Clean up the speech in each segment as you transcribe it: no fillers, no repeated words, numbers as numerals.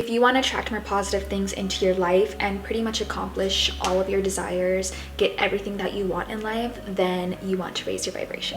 If you want to attract more positive things into your life and pretty much accomplish all of your desires, get everything that you want in life, then you want to raise your vibration.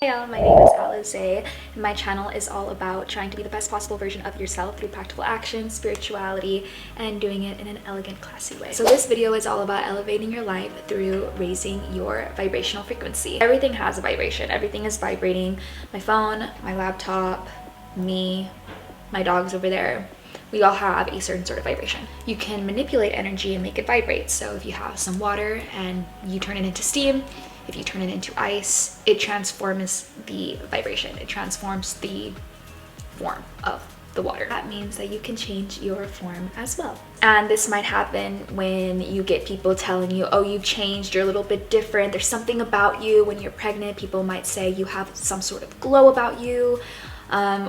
Hey y'all, my name is Alice, and my channel is all about trying to be the best possible version of yourself through practical action, spirituality, and doing it in an elegant, classy way. So this video is all about elevating your life through raising your vibrational frequency. Everything has a vibration. Everything is vibrating. My phone, my laptop, me, my dogs over there. We all have a certain sort of vibration. You can manipulate energy and make it vibrate. So if you have some water and you turn it into steam, if you turn it into ice, it transforms the vibration. It transforms the form of the water. That means that you can change your form as well. And this might happen when you get people telling you, oh, you've changed, you're a little bit different, there's something about you. When you're pregnant, people might say you have some sort of glow about you.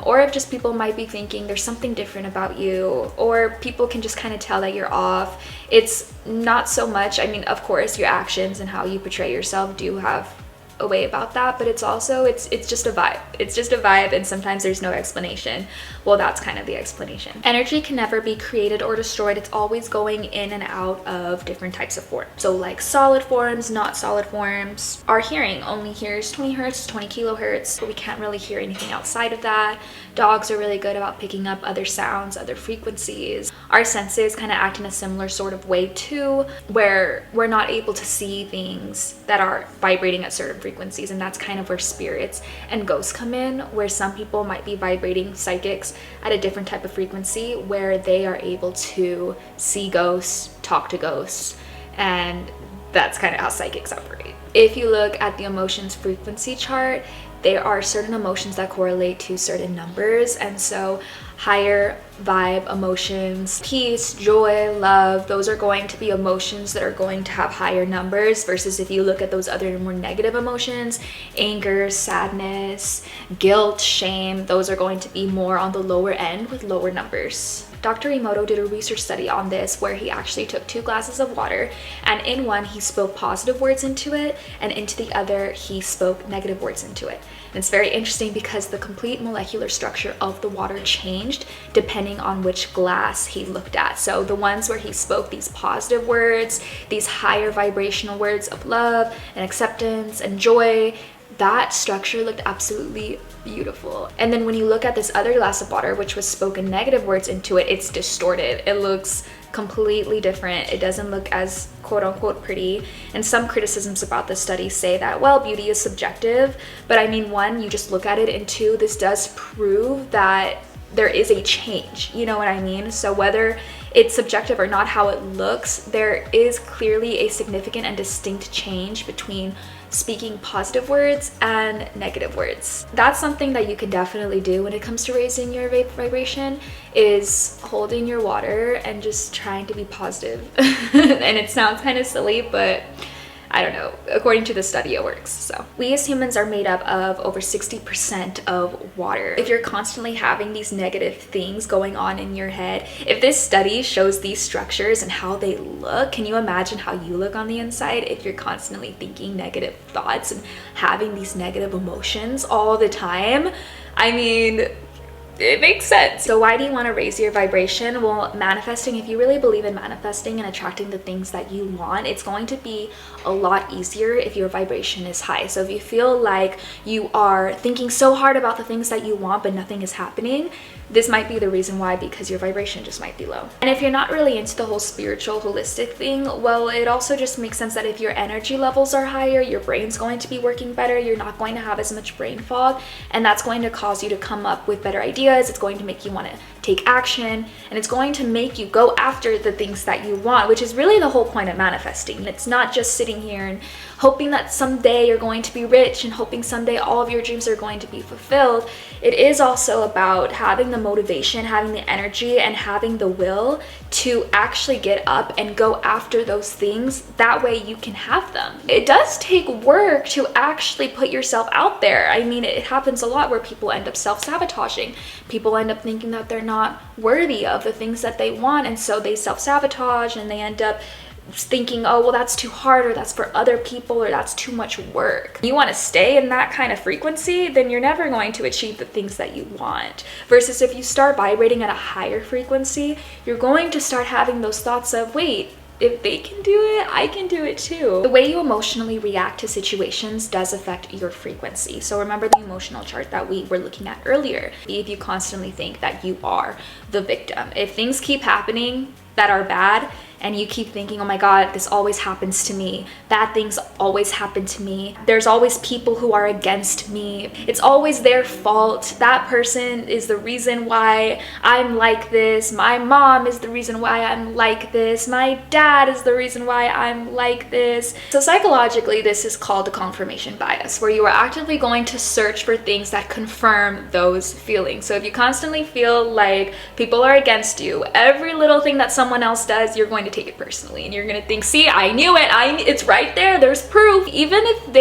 Or if just people might be thinking there's something different about you, or people can just kind of tell that you're off. It's not so much, I mean, of course, your actions and how you portray yourself do have a way about that, but it's also, it's just a vibe. It's just a vibe, and sometimes there's no explanation. Well, that's kind of the explanation. Energy can never be created or destroyed. It's always going in and out of different types of forms. So like solid forms, not solid forms. Our hearing only hears 20 hertz, 20 kilohertz, but we can't really hear anything outside of that. Dogs are really good about picking up other sounds, other frequencies. Our senses kind of act in a similar sort of way too, where we're not able to see things that are vibrating at certain frequencies, and that's kind of where spirits and ghosts come in, where some people might be vibrating, psychics, at a different type of frequency where they are able to see ghosts, talk to ghosts, and that's kind of how psychics operate. If you look at the emotions frequency chart, there are certain emotions that correlate to certain numbers, and so higher vibe emotions, peace, joy, love, those are going to be emotions that are going to have higher numbers, versus if you look at those other more negative emotions, anger, sadness, guilt, shame, those are going to be more on the lower end with lower numbers. Dr. Emoto did a research study on this where he actually took 2 glasses of water, and in one he spoke positive words into it, and into the other he spoke negative words into it. And it's very interesting because the complete molecular structure of the water changed depending on which glass he looked at. So the ones where he spoke these positive words, these higher vibrational words of love and acceptance and joy, that structure looked absolutely beautiful. And then when you look at this other glass of water, which was spoken negative words into it, it's distorted. It looks completely different. It doesn't look as quote unquote pretty. And some criticisms about this study say that, well, beauty is subjective. But I mean, one, you just look at it, and two, this does prove that there is a change, you know what I mean? So whether it's subjective or not how it looks, there is clearly a significant and distinct change between speaking positive words and negative words. That's something that you can definitely do when it comes to raising your vibration, is holding your water and just trying to be positive. And it sounds kind of silly, but I don't know, according to the study it works. So we as humans are made up of over 60% of water. If you're constantly having these negative things going on in your head, if this study shows these structures and how they look, can you imagine how you look on the inside if you're constantly thinking negative thoughts and having these negative emotions all the time? I mean, it makes sense. So why do you want to raise your vibration? Well, manifesting, if you really believe in manifesting and attracting the things that you want, it's going to be a lot easier if your vibration is high. So if you feel like you are thinking so hard about the things that you want but nothing is happening, this might be the reason why, because your vibration just might be low. And if you're not really into the whole spiritual holistic thing, well, it also just makes sense that if your energy levels are higher, your brain's going to be working better, you're not going to have as much brain fog, and that's going to cause you to come up with better ideas. It's going to make you want to take action, and it's going to make you go after the things that you want, which is really the whole point of manifesting. It's not just sitting here and hoping that someday you're going to be rich and hoping someday all of your dreams are going to be fulfilled. It is also about having the motivation, having the energy, and having the will to actually get up and go after those things. That way you can have them. It does take work to actually put yourself out there. I mean, it happens a lot where people end up self-sabotaging. People end up thinking that they're not worthy of the things that they want, and so they self-sabotage and they end up thinking, oh, well, that's too hard, or that's for other people, or that's too much work. You want to stay in that kind of frequency, then you're never going to achieve the things that you want. Versus if you start vibrating at a higher frequency, you're going to start having those thoughts of, wait, if they can do it, I can do it too. The way you emotionally react to situations does affect your frequency. So remember the emotional chart that we were looking at earlier. If you constantly think that you are the victim, if things keep happening that are bad, and you keep thinking, oh my God, this always happens to me. Bad things always happen to me. There's always people who are against me. It's always their fault. That person is the reason why I'm like this. My mom is the reason why I'm like this. My dad is the reason why I'm like this. So psychologically, this is called the confirmation bias, where you are actively going to search for things that confirm those feelings. So if you constantly feel like people are against you, every little thing that someone else does, you're going to take it personally, and you're gonna think, see, I knew it, it's right there, there's proof. Even if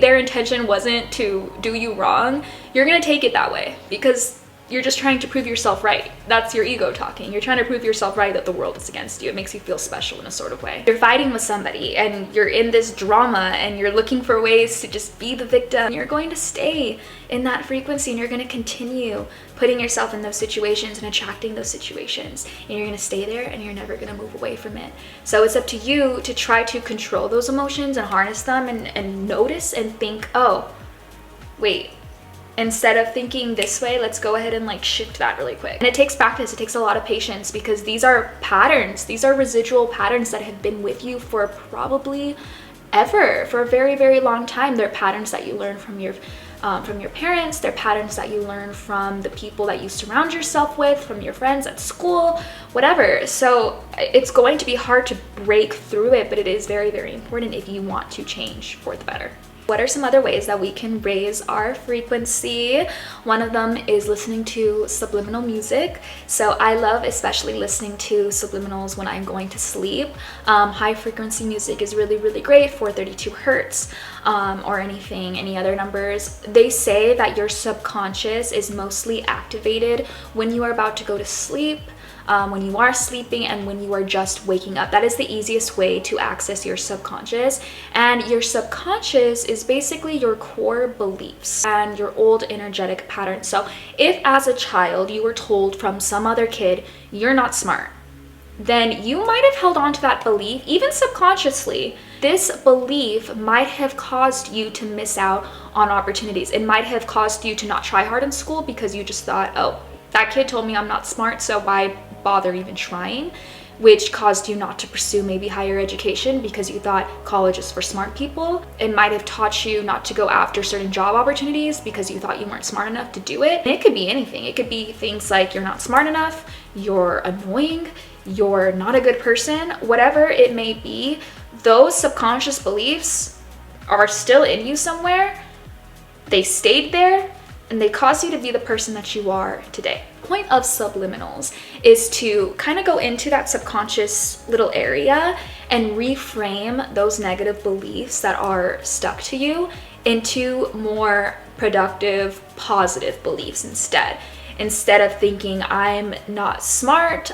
their intention wasn't to do you wrong, you're gonna take it that way because you're just trying to prove yourself right. That's your ego talking. You're trying to prove yourself right that the world is against you. It makes you feel special in a sort of way. You're fighting with somebody and you're in this drama and you're looking for ways to just be the victim. You're going to stay in that frequency, and you're going to continue putting yourself in those situations and attracting those situations, and you're going to stay there and you're never going to move away from it. So it's up to you to try to control those emotions and harness them and notice and think, oh, wait, instead of thinking this way, let's go ahead and like shift that really quick. And it takes practice. It takes a lot of patience, because these are patterns. These are residual patterns that have been with you for probably ever, for a very, very long time. They're patterns that you learn from your parents. They're patterns that you learn from the people that you surround yourself with, from your friends at school, whatever. So it's going to be hard to break through it, but it is very, very important if you want to change for the better. What are some other ways that we can raise our frequency? One of them is listening to subliminal music. So I love especially listening to subliminals when I'm going to sleep. High frequency music is really, really great, 432 hertz or any other numbers. They say that your subconscious is mostly activated when you are about to go to sleep, when you are sleeping, and when you are just waking up. That is the easiest way to access your subconscious. And your subconscious is basically your core beliefs and your old energetic patterns. So if as a child you were told from some other kid, you're not smart, then you might have held on to that belief, even subconsciously. This belief might have caused you to miss out on opportunities. It might have caused you to not try hard in school because you just thought, oh, that kid told me I'm not smart, so why bother even trying? Which caused you not to pursue maybe higher education because you thought college is for smart people. It might have taught you not to go after certain job opportunities because you thought you weren't smart enough to do it. And it could be anything. It could be things like you're not smart enough, you're annoying, you're not a good person, whatever it may be. Those subconscious beliefs are still in you somewhere. They stayed there, and they cause you to be the person that you are today. The point of subliminals is to kind of go into that subconscious little area and reframe those negative beliefs that are stuck to you into more productive, positive beliefs instead. Instead of thinking, I'm not smart,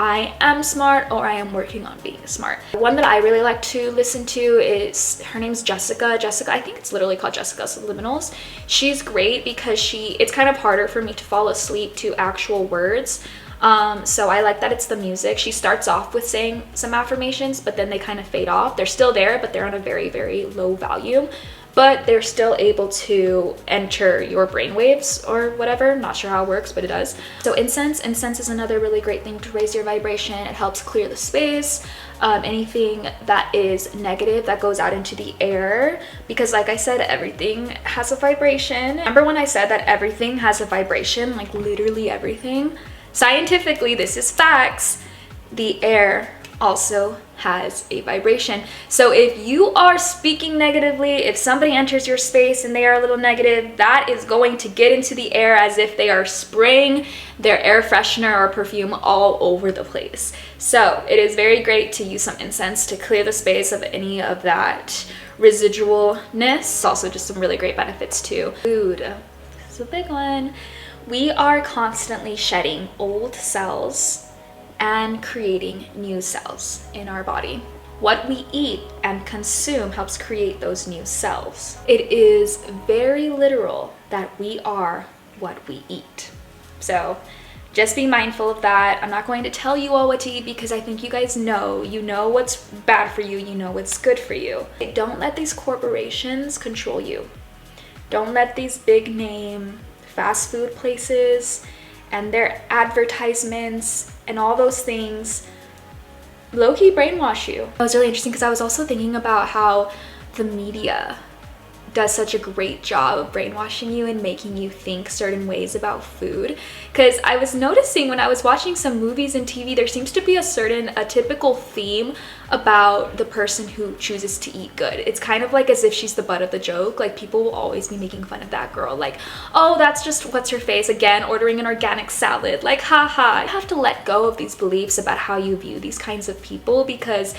I am smart, or I am working on being smart. One that I really like to listen to is, her name's Jessica. I think it's literally called Jessica Subliminals. She's great because it's kind of harder for me to fall asleep to actual words. So I like that it's the music. She starts off with saying some affirmations, but then they kind of fade off. They're still there, but they're on a very, very low volume. But they're still able to enter your brainwaves or whatever. Not sure how it works, but it does. So incense is another really great thing to raise your vibration. It helps clear the space, anything that is negative that goes out into the air, because like I said, everything has a vibration. Remember when I said that everything has a vibration, like literally everything? Scientifically, this is facts. The air also has a vibration. So if you are speaking negatively, if somebody enters your space and they are a little negative, that is going to get into the air as if they are spraying their air freshener or perfume all over the place. So it is very great to use some incense to clear the space of any of that residualness. Also just some really great benefits too. Food, this is a big one. We are constantly shedding old cells and creating new cells in our body. What we eat and consume helps create those new selves. It is very literal that we are what we eat. So just be mindful of that. I'm not going to tell you all what to eat because I think you guys know. You know what's bad for you, you know what's good for you. Don't let these corporations control you. Don't let these big name fast food places and their advertisements and all those things low-key brainwash you. It was really interesting because I was also thinking about how the media does such a great job of brainwashing you and making you think certain ways about food. Because I was noticing when I was watching some movies and TV, there seems to be a typical theme about the person who chooses to eat good. It's kind of like as if she's the butt of the joke. Like, people will always be making fun of that girl. Like, oh, that's just what's her face again, ordering an organic salad. Like, haha. You have to let go of these beliefs about how you view these kinds of people, because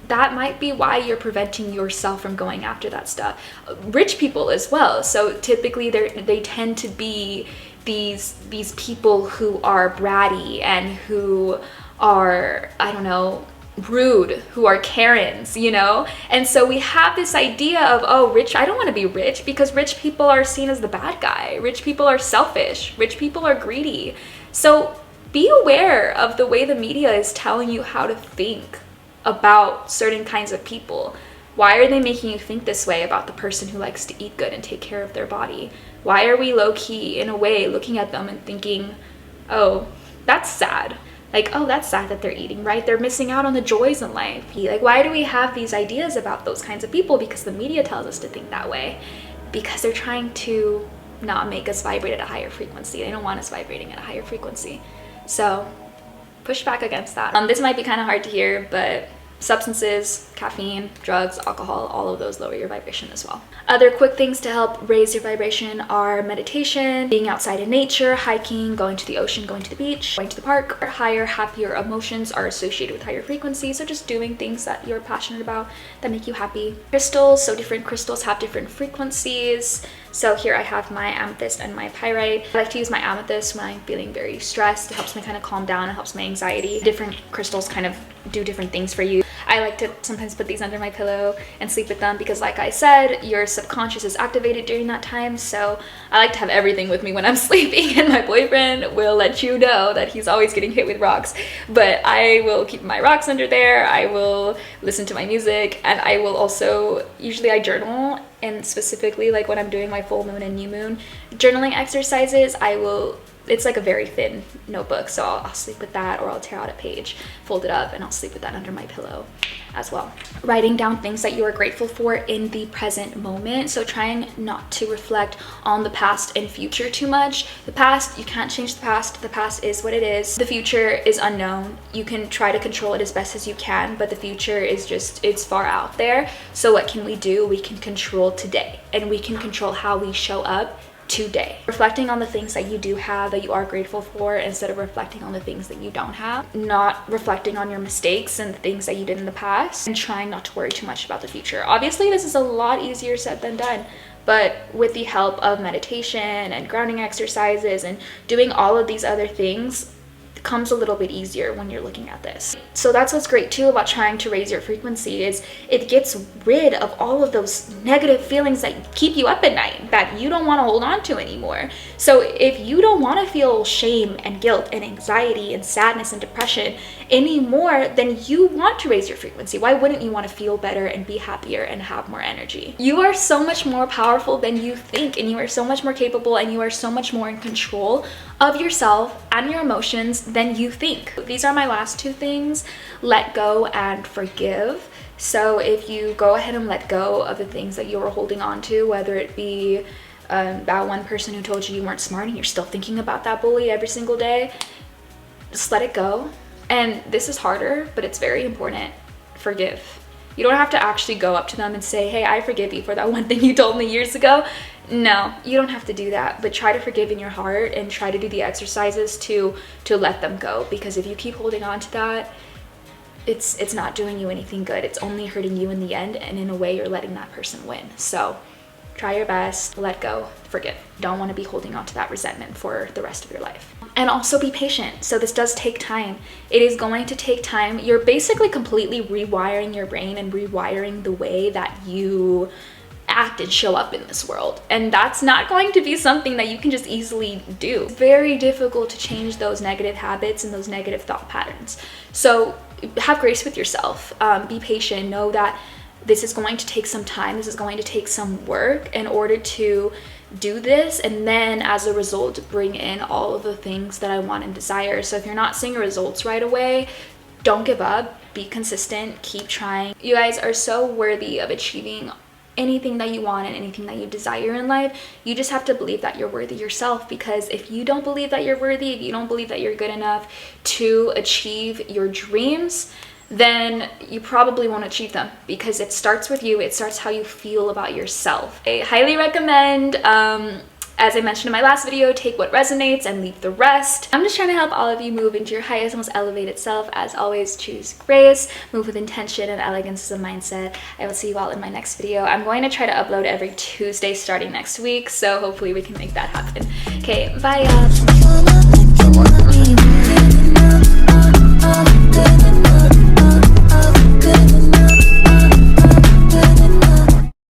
that might be why you're preventing yourself from going after that stuff. Rich people as well. So typically they tend to be these people who are bratty and who are, I don't know, rude, who are Karens, you know? And so we have this idea of, oh, I don't want to be rich because rich people are seen as the bad guy. Rich people are selfish. Rich people are greedy. So be aware of the way the media is telling you how to think about certain kinds of people. Why are they making you think this way about the person who likes to eat good and take care of their body? Why are we low-key, in a way, looking at them and thinking, oh, that's sad. Like, oh, that's sad that they're eating, right? They're missing out on the joys in life. Like, why do we have these ideas about those kinds of people? Because the media tells us to think that way. Because they're trying to not make us vibrate at a higher frequency. They don't want us vibrating at a higher frequency. So push back against that. This might be kind of hard to hear, but substances, caffeine, drugs, alcohol, all of those lower your vibration as well. Other quick things to help raise your vibration are meditation, being outside in nature, hiking, going to the ocean, going to the beach, going to the park. Higher, happier emotions are associated with higher frequencies, so just doing things that you're passionate about that make you happy. Crystals, so different crystals have different frequencies. So here I have my amethyst and my pyrite. I like to use my amethyst when I'm feeling very stressed. It helps me kind of calm down. It helps my anxiety. Different crystals kind of do different things for you. I like to sometimes put these under my pillow and sleep with them because, like I said, your subconscious is activated during that time. So I like to have everything with me when I'm sleeping, and my boyfriend will let you know that he's always getting hit with rocks. But I will keep my rocks under there. I will listen to my music, and I will also, usually I journal, and specifically like when I'm doing my full moon and new moon journaling exercises, it's like a very thin notebook, so I'll sleep with that, or I'll tear out a page, fold it up, and I'll sleep with that under my pillow as well. Writing down things that you are grateful for in the present moment, so trying not to reflect on the past and future too much. The past, you can't change the past is what it is. The future is unknown. You can try to control it as best as you can, but the future is just, it's far out there. So what can we do? We can control today, and we can control how we show up today. Reflecting on the things that you do have, that you are grateful for, instead of reflecting on the things that you don't have. Not reflecting on your mistakes and the things that you did in the past, and trying not to worry too much about the future. Obviously, this is a lot easier said than done, but with the help of meditation and grounding exercises and doing all of these other things, comes a little bit easier when you're looking at this. So that's what's great too about trying to raise your frequency, is it gets rid of all of those negative feelings that keep you up at night, that you don't want to hold on to anymore. So if you don't want to feel shame and guilt and anxiety and sadness and depression anymore, then you want to raise your frequency. Why wouldn't you want to feel better and be happier and have more energy? You are so much more powerful than you think, and you are so much more capable, and you are so much more in control of yourself and your emotions than you think. These are my last two things: let go and forgive. So if you go ahead and let go of the things that you were holding on to, whether it be that one person who told you weren't smart and you're still thinking about that bully every single day, just let it go. And this is harder, but it's very important. Forgive. You don't have to actually go up to them and say, hey, I forgive you for that one thing you told me years ago. No, you don't have to do that, but try to forgive in your heart and try to do the exercises to let them go, because if you keep holding on to that, it's not doing you anything good. It's only hurting you in the end, and in a way you're letting that person win. So try your best, let go, forgive. Don't want to be holding on to that resentment for the rest of your life. And also be patient. So this does take time. It is going to take time. You're basically completely rewiring your brain and rewiring the way that you act and show up in this world, and that's not going to be something that you can just easily do. It's very difficult to change those negative habits and those negative thought patterns. So have grace with yourself. Be patient. Know that this is going to take some time. This is going to take some work in order to do this, and then as a result bring in all of the things that I want and desire. So if you're not seeing results right away, don't give up. Be consistent. Keep trying. You guys are so worthy of achieving anything that you want and anything that you desire in life. You just have to believe that you're worthy yourself, because if you don't believe that you're worthy, if you don't believe that you're good enough to achieve your dreams, then you probably won't achieve them, because it starts with you. It starts how you feel about yourself. I highly recommend, as I mentioned in my last video, take what resonates and leave the rest. I'm just trying to help all of you move into your highest, most elevated self. As always, choose grace, move with intention, and elegance as a mindset. I will see you all in my next video. I'm going to try to upload every Tuesday starting next week, so hopefully we can make that happen. Okay, bye y'all.